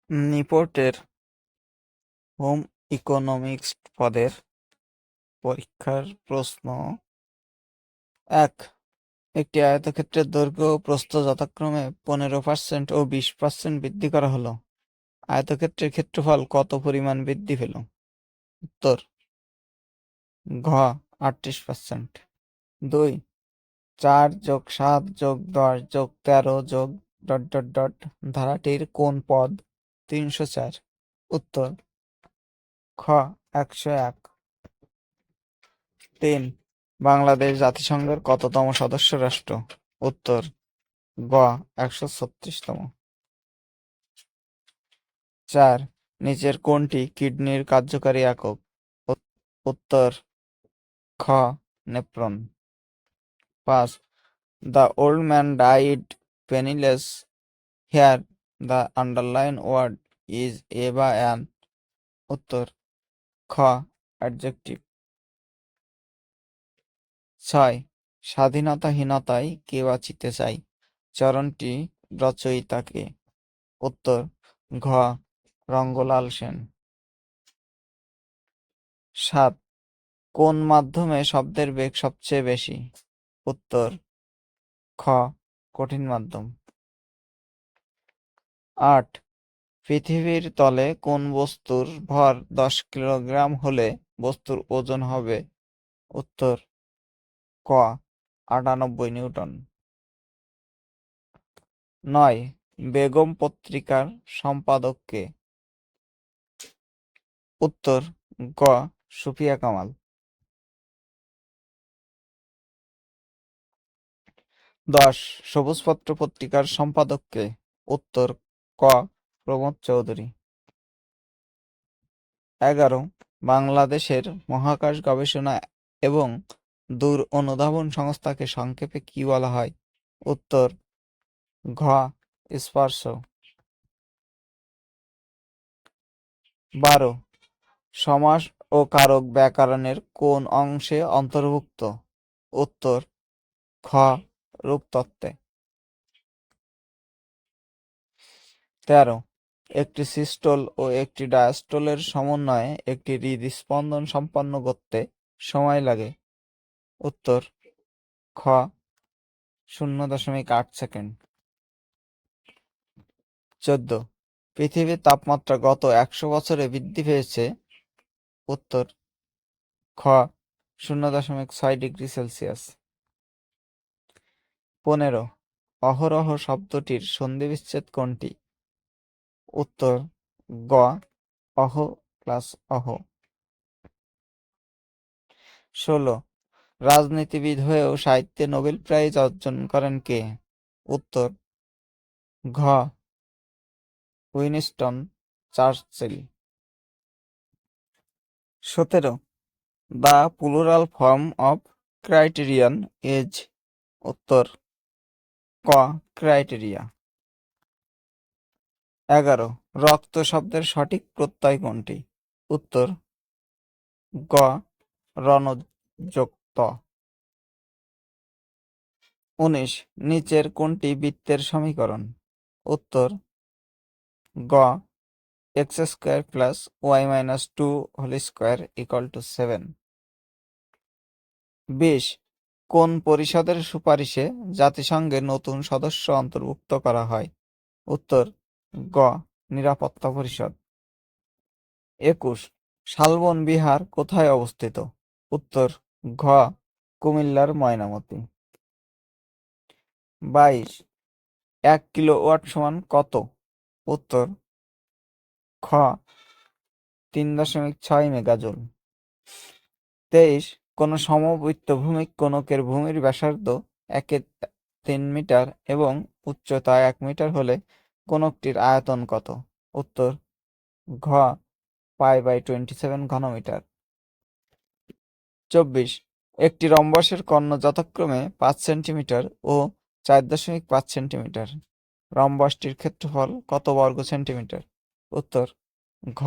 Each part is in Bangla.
নিপোর্টের হোম ইকোনমিক্স পদের পরীক্ষার প্রশ্ন ১। একটি আয়তক্ষেত্রের দৈর্ঘ্য ও প্রস্থ যথাক্রমে 15% ও 20% বৃদ্ধি করা হলো। আয়তক্ষেত্রের ক্ষেত্রফল কত পরিমাণ বৃদ্ধি পেল? উত্তর ঘ 38%। ২। 4+7+10+13 ধারাটির কোন পদ 304? উত্তর খ 101। ৩। বাংলাদেশ জাতিসংঘের কততম সদস্য রাষ্ট্র? উত্তর গ 136তম। ৪। নিচের কোনটি কিডনির কার্যকারী একক? উত্তর খ nephron. ৫. The old man died penniless. Here the underline word is a বা অ্যান। উত্তর খ অ্যাডজেক্টিভ। ৬. স্বাধীনতাহীনতায় কে বাঁচিতে চাই? চরণটি রচয়িতা কে? উত্তর ঘ রঙ্গলাল সেন। ৭. কোন মাধ্যমে শব্দের বেগ সবচেয়ে বেশি? উত্তর খ কঠিন মাধ্যম। ৮. পৃথিবীর তলে কোন বস্তুর ভর 10 কিলোগ্রাম হলে বস্তুর ওজন হবে? উত্তর ক 98 নিউটন। ৯. বেগম পত্রিকার সম্পাদক কে? উত্তর গ সুফিয়া কামাল। ১০. সবুজপত্র পত্রিকার সম্পাদক কে? উত্তর ক প্রমোদ চৌধুরী। ১১. বাংলাদেশের মহাকাশ গবেষণা এবং দূর অনুধাবন সংস্থাকে সংক্ষেপে কি বলা হয়? উত্তর ঘ স্পারসো। ১২. সমাস ও কারক ব্যাকরণের কোন অংশে অন্তর্ভুক্ত? উত্তর খ রূপতত্ত্বে। ১৩. একটি সিস্টোল ও একটি ডায়াস্টোলের সমন্বয়ে একটি হৃদস্পন্দন সম্পন্ন করতে সময় লাগে? উত্তর খ 0.8 সেকেন্ড। ১৪. পৃথিবীর তাপমাত্রা গত ১০০ বছরে বৃদ্ধি পেয়েছে? উত্তর খ 0.6 ডিগ্রি সেলসিয়াস। ১৫. অহরহ শব্দটির সন্ধিবিচ্ছেদ কোনটি? উত্তর গ অহ প্লাস অহ। ১৬. রাজনীতিবিদ হয়েও সাহিত্যে নোবেল প্রাইজ অর্জন করেন কে? উত্তর ঘ Winston Churchill. ১৭. The plural form of criterion is? উত্তর ক ক্রাইটেরিয়া। ১১. রক্ত শব্দের সঠিক প্রত্যয় কোনটি? উত্তর গ রণযুক্ত। ১৯. নিচের কোনটি বৃত্তের সমীকরণ? উত্তর গ x² + y - 2² = 7। ২০. কোন পরিষদের সুপারিশে জাতিসংঘে নতুন সদস্য অন্তর্ভুক্ত করা হয়? উত্তর গ নিরাপত্তা পরিষদ। ২১. শালবন বিহার কোথায় অবস্থিত? উত্তর ঘ কুমিল্লার ময়নামতি। ২২. ১ কিলোওয়াট সমান কত? উত্তর খ ৩.৬ মেগাজুল। ২৩. কোন সমবৃত্ত ভূমিক কোণকের ভূমির ব্যাসার্ধ ৩ মিটার এবং উচ্চতা ১ মিটার হলে কোণকটির আয়তন কত? উত্তর ঘ π/27 ঘনমিটার। ২৪. একটি রম্বসের কর্ণ যথাক্রমে ৫ সেন্টিমিটার ও ৪.৫ সেন্টিমিটার। রম্বসটির ক্ষেত্রফল কত বর্গ সেন্টিমিটার? উত্তর ঘ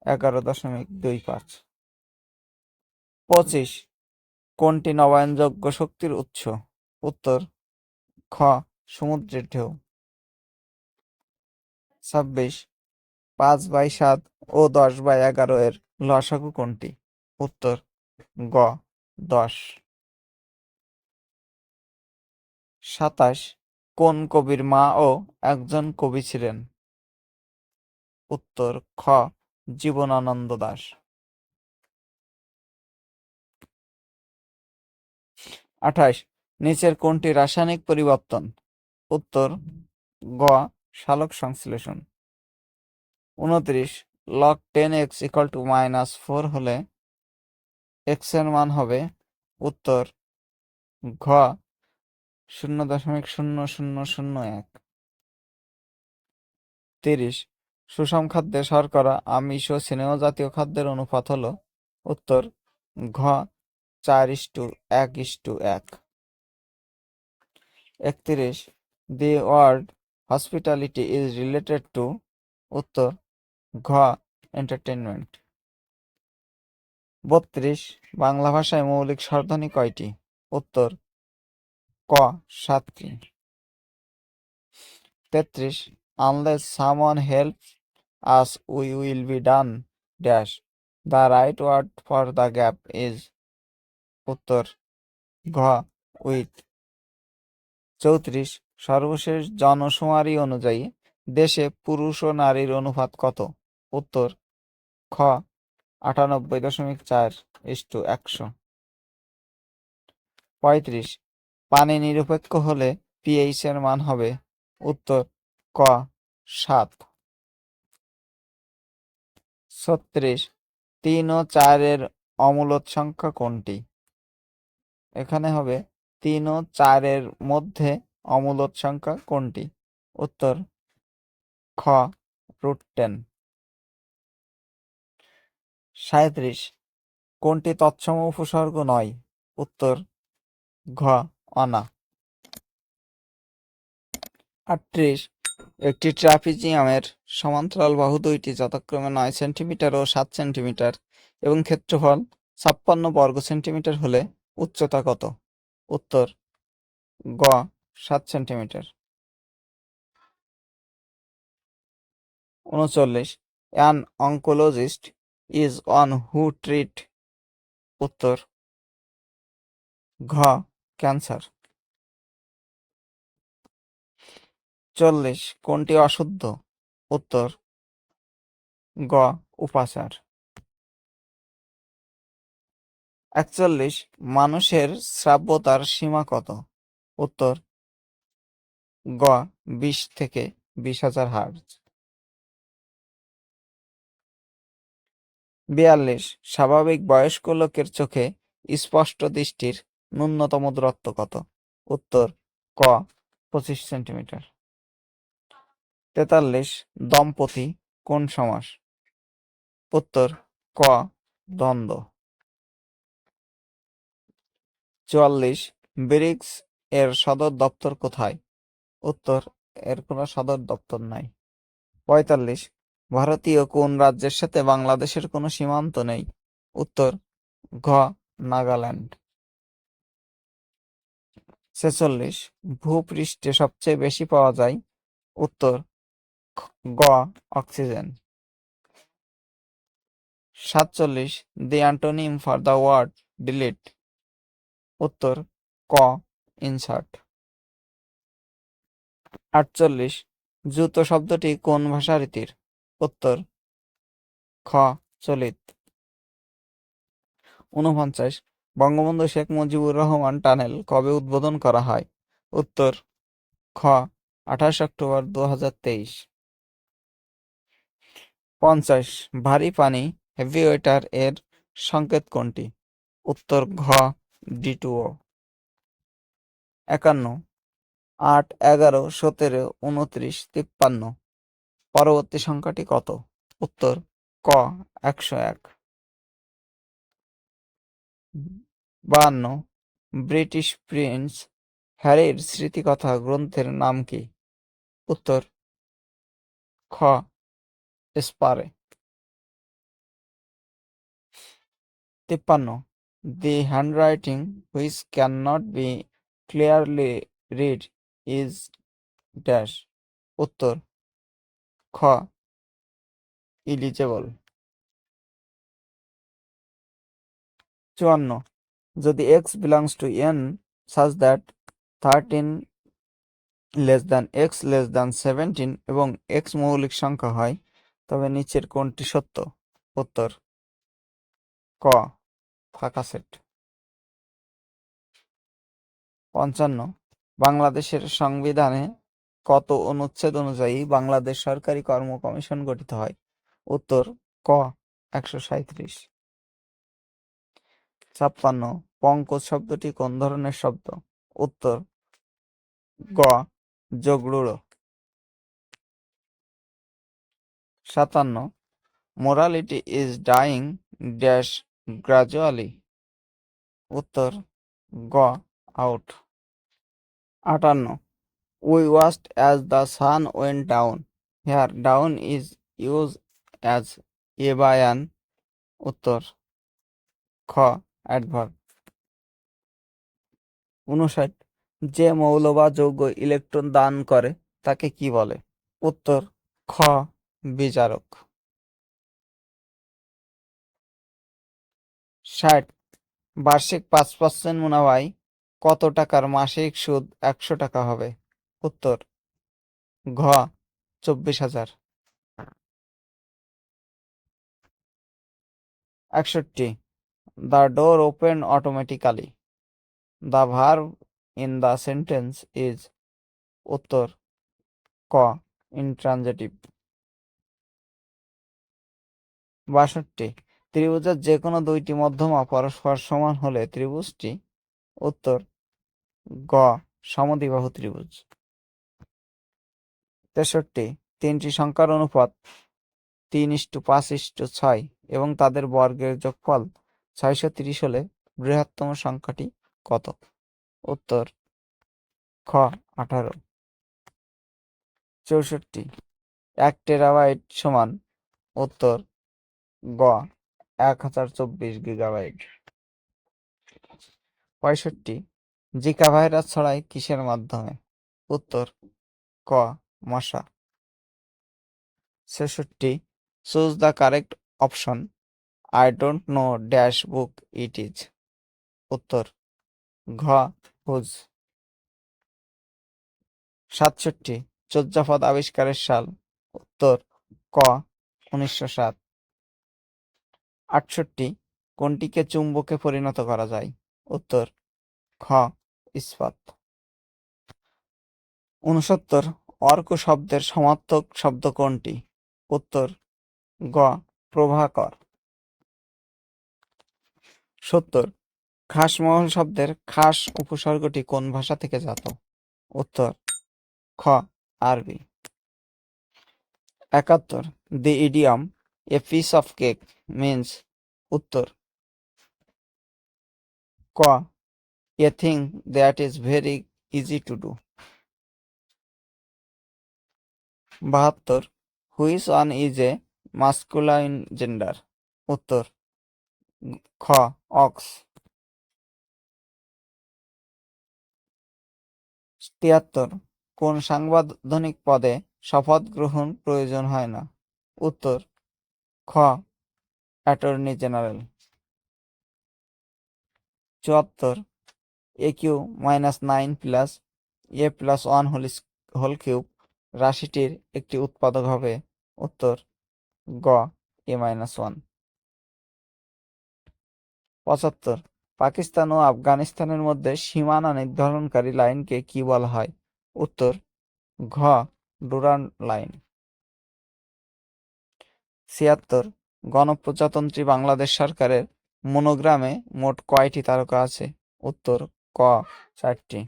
১১.২৫। ২৫. কোনটি নবায়নযোগ্য শক্তির উৎস? উত্তর খ সমুদ্রের ঢেউ। ২৬. 5/7 ও 10/11 এর লসাগু কোনটি? উত্তর গ 10। 27 কোন কবির মা ও একজন কবি ছিলেন? উত্তর খ জীবনানন্দ দাশ। 28 নিচের কোনটি রাসায়নিক পরিবর্তন? উত্তর গ সালোক সংশ্লেষণ। 29 log 10x = -4 হলে x এর মান হবে? উত্তর ঘ 0.0001। 30 সুষম খাদ্যে শর্করা, আমিষ ও স্নেহ জাতীয় খাদ্যের অনুপাত হলো? উত্তর ঘ 4:1:1। 31 The word hospitality is related to? উত্তর ঘ entertainment। 32 বাংলা ভাষায় মৌলিক স্বরধ্বনি কয়টি? উত্তর ক 7টি। 33 unless someone helps us we will be done dash the right word for the gap is? উত্তর ঘ with। 34 সর্বশেষ জনশুমারি অনুযায়ী দেশে পুরুষ ও নারীর অনুপাত কত? উত্তর খ 98.4:100। 35 পানি নিরপেক্ষ হলে পিএইচ এর মান হবে? উত্তর ক 7। 36 3 ও 4 এর অমূলদ সংখ্যা কোনটি? এখানে হবে 3 ও 4 এর মধ্যে অমূলদ সংখ্যা কোনটি? উত্তর খ √10। 37 কোনটি তৎসম উপসর্গ নয়? উত্তর ঘ অনা। 38 একটি ট্রাপিজিয়ামের সমান্তরাল বাহু দুইটি যথাক্রমে 9 সেন্টিমিটার ও 7 সেন্টিমিটার এবং ক্ষেত্রফল 56 বর্গ সেন্টিমিটার হলে উচ্চতা কত? উত্তর গ 7 centimetre. 39 an oncologist is one who treat? উত্তর ঘ ক্যান্সার। 40 কোনটি অশুদ্ধ? উত্তর গ উপাচার। 41 মানুষের শ্রাব্যতার সীমা কত? উত্তর গ 20 থেকে 20,000 হার্জ। 42 স্বাভাবিক বয়স্ক লোকের চোখে স্পষ্ট দৃষ্টির ন্যূনতম দূরত্ব কত? উত্তর ক 25 সেন্টিমিটার। 43 দম্পতি কোন সমাস? উত্তর ক দ্বন্দ্ব। 44 ব্রিক্স এর সদর দপ্তর কোথায়? উত্তর এর কোনো সদর দপ্তর নাই। 45 ভারতীয় কোন রাজ্যের সাথে বাংলাদেশের কোনো সীমান্ত নেই? উত্তর ঘ নাগাল্যান্ড। 46 ভূপৃষ্ঠে সবচেয়ে বেশি পাওয়া যায়? উত্তর গ oxygen. 47 the antonym for the word delete? উত্তর ক ইনসার্ট। 48 জুতো শব্দটি কোন ভাষা রীতির? উত্তর খ চলিত। 49 বঙ্গবন্ধু শেখ মুজিবুর রহমান টানেল কবে উদ্বোধন করা হয়? উত্তর খ 28 অক্টোবর 2023। 50 ভারী পানি হেভি ওয়েটার এর সংকেত কোনটি? উত্তর ঘ D2O। 51 8 11 17 29 53 পরবর্তী সংখ্যাটি কত? উত্তর ক 101। 52 ব্রিটিশ প্রিন্স হ্যারির স্মৃতিকথা গ্রন্থের নাম কি? উত্তর খ স্পারে। 53 the handwriting which can not be clearly read is dash? উত্তর খ ইলিজেবল। 54, যদি x belongs to n such that 13 less than x less than 17 এবং x মৌলিক সংখ্যা হয় তবে নিচের কোনটি সত্য? উত্তর ক, ফাঁকা সেট। 55, বাংলাদেশের সংবিধানে কত অনুচ্ছেদ অনুযায়ী বাংলাদেশ সরকারি কর্ম কমিশন গঠিত হয়? উত্তর ক, 137। 56, পঙ্কজ শব্দটি কোন ধরনের শব্দ? উত্তর গ, যোগড়ূঢ়। 57, morality is dyeing dash gradually. উত্তর গ, out. 58, we watched as the sun went down. Here down is used as a by an. উত্তর খ, অ্যাডভার্ব। 59, যে মৌল বা যৌগ ইলেকট্রন দান করে তাকে কি বলে? উত্তর খ, বিজারক। 60, বার্ষিক 5% মুনাফায় কত টাকার মাসিক সুদ 100 টাকা হবে? উত্তর ঘ, 24,000। 61, the door opened automatically. The verb in the sentence is. উত্তর ক, ইন্ট্রানজিটিভ। 62, ত্রিভুজের যে কোনো দুইটি মধ্যমা পরস্পর সমান হলে ত্রিভুজটি? উত্তর গ, সমদ্বিবাহু ত্রিভুজ। 63, তিনটি সংখ্যার অনুপাত 3:5:6 এবং তাদের বর্গের যোগফল 630 হলে বৃহত্তম সংখ্যাটি কত? উত্তর খ, 18। 64, 1 টেরাবাইট সমান? উত্তর গ, 1024 গিগাবাইট। 65, জিকা ভাইরাস ছড়ায় কিসের মাধ্যমে? উত্তর ক, মশা। 66, choose the correct option. I don't know dash book it is. উত্তর ঘ, হুজ। 67, চর্যাপদ আবিষ্কারের সাল? উত্তর ক, 1907। 68, কোনটিকে চুম্বকে পরিণত করা যায়? উত্তর খ, ইস্পাত। 69, অর্ক শব্দের সমার্থক শব্দ কোনটি? উত্তর গ, প্রভাকর। 70, খাসমহল শব্দের খাস উপসর্গটি কোন ভাষা থেকে জাত? উত্তর খ, আরবি। 71, the idiom a piece of cake means? উত্তর ক, a thing that is very easy to do. 72, which one is a masculine gender? উত্তর খ, অক্স। 73, কোন সাংবিধানিক পদে শপথ গ্রহণ প্রয়োজন হয় না? উত্তর খ, attorney general. 74, AQ-9 plus A+1 whole cube রাশিটির একটি উৎপাদক হবে? উত্তর গ, A-1। 75, পাকিস্তান ও আফগানিস্তানের মধ্যে সীমানা নির্ধারণকারী লাইনকে কি বলা হয়? উত্তর ঘ, ডুরান্ড লাইন। 76, গণপ্রজাতন্ত্রী বাংলাদেশ সরকারের মনোগ্রামে মোট কয়টি তারকা আছে? উত্তর ক, 4টি।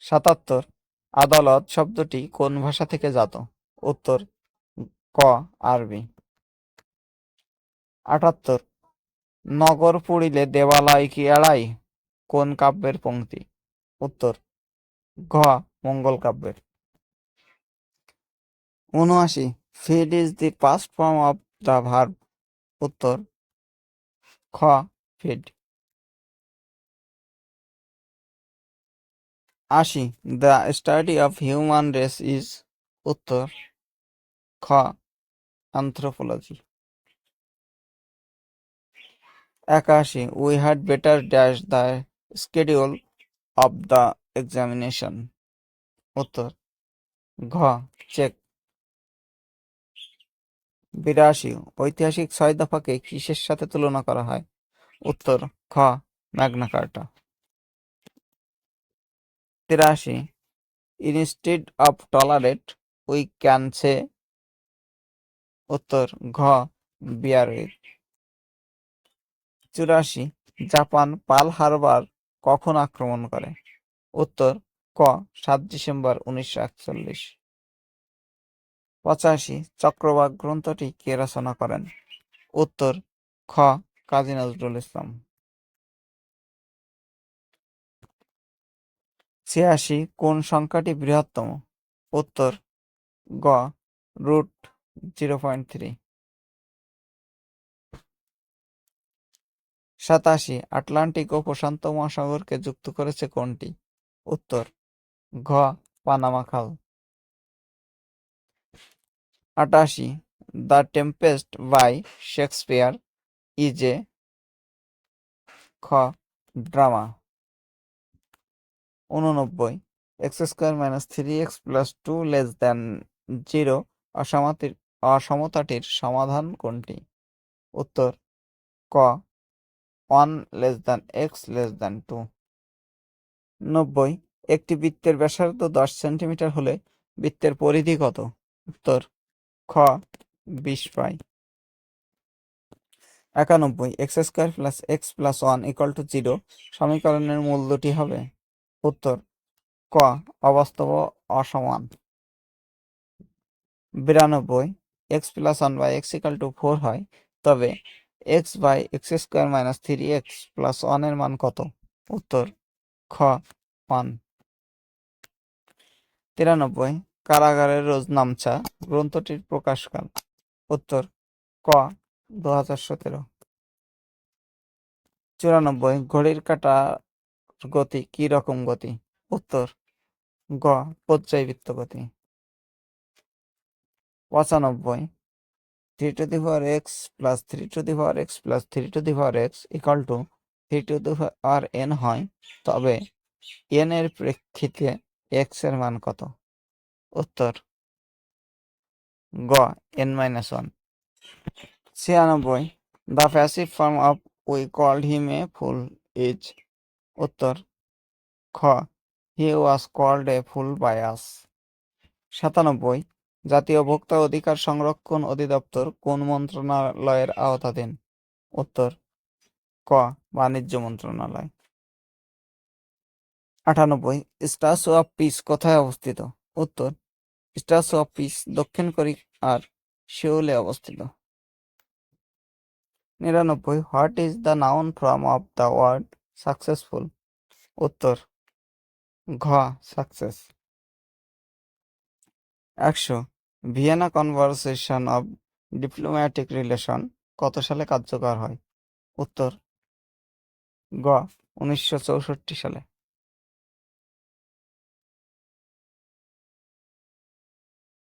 77, আদালত শব্দটি কোন ভাষা থেকে জাত? উত্তর ক, আরবি। 78, নগর পুড়িলে দেবালয় কি এড়াই কোন কাব্যের পংক্তি? উত্তর ঘ, মঙ্গল কাব্যের। 79, feed is the past form of the verb? উত্তর খ, feed. 80, the study of human race is? উত্তর খ, anthropology. 81. We had better dash the schedule of the examination. উত্তর ঘ চেক। 82. ঐতিহাসিক 6 দফাকে কিসের সাথে তুলনা করা হয়? উত্তর খ Magna কার্টা। 83. Instead of tolerate we can say. উত্তর ঘ bear with। 84. Japan Pearl Harbor কখন আক্রমণ করে? উত্তর ক 7 ডিসেম্বর 1941। 85. চক্রবাক গ্রন্থটি কে রচনা করেন? উত্তর খ কাজী নজরুল ইসলাম। 86. কোন সংখ্যাটি বৃহত্তম? উত্তর গ √0.3। 87. আটলান্টিক ও প্রশান্ত মহাসাগরকে যুক্ত করেছে কোনটি? উত্তর ঘ পানামা খাল। 88. The Tempest by Shakespeare is a খ ড্রামা। 89. x² - 3x + 2 <0 অসমতাটির সমাধান কোনটি? উত্তর ক 1 x < 2। 90. একটি বৃত্তের ব্যাসার্ধ 10 সেন্টিমিটার হলে বৃত্তের পরিধি কত? উত্তর খ 20 পাই। 91. x² + x + 1 = 0 সমীকরণের মূল দুটি হবে? উত্তর ক অবাস্তব ও অসমান। 92. x + 1/x = 4 হয়, তবে x/x² - 3x + 1 এর মান কত? উত্তর খ 1। 93. কারাগারের রোজনামচা গ্রন্থটির প্রকাশকাল? উত্তর ক 2017। 94. ঘড়ির কাঁটার গতি কি রকম গতি? উত্তর গ পর্যায়বৃত্ত গতি। 95. 3x + 3x + 3x = 3n হয়, তবে n এর প্রেক্ষিতে x এর মান কত? উত্তর গ n-1। 96. The passive form of we called him a fool is? উত্তর খ হি was called a full by us. 97. জাতীয় ভোক্তা অধিকার সংরক্ষণ অধিদপ্তর কোন মন্ত্রণালয়ের আওতাধীন? উত্তর ক বাণিজ্য মন্ত্রণালয়। 98. স্ট্যাচু অফ পিস কোথায় অবস্থিত? উত্তর স্ট্যাচু অফ পিস দক্ষিণ কোরিয়ার সিউলে অবস্থিত। 99. What is the noun form of the word successful? উত্তর ঘ success. 100. Vienna Convention of Diplomatic Relation কত সালে কার্যকর হয়? উত্তর গ 1964 সালে।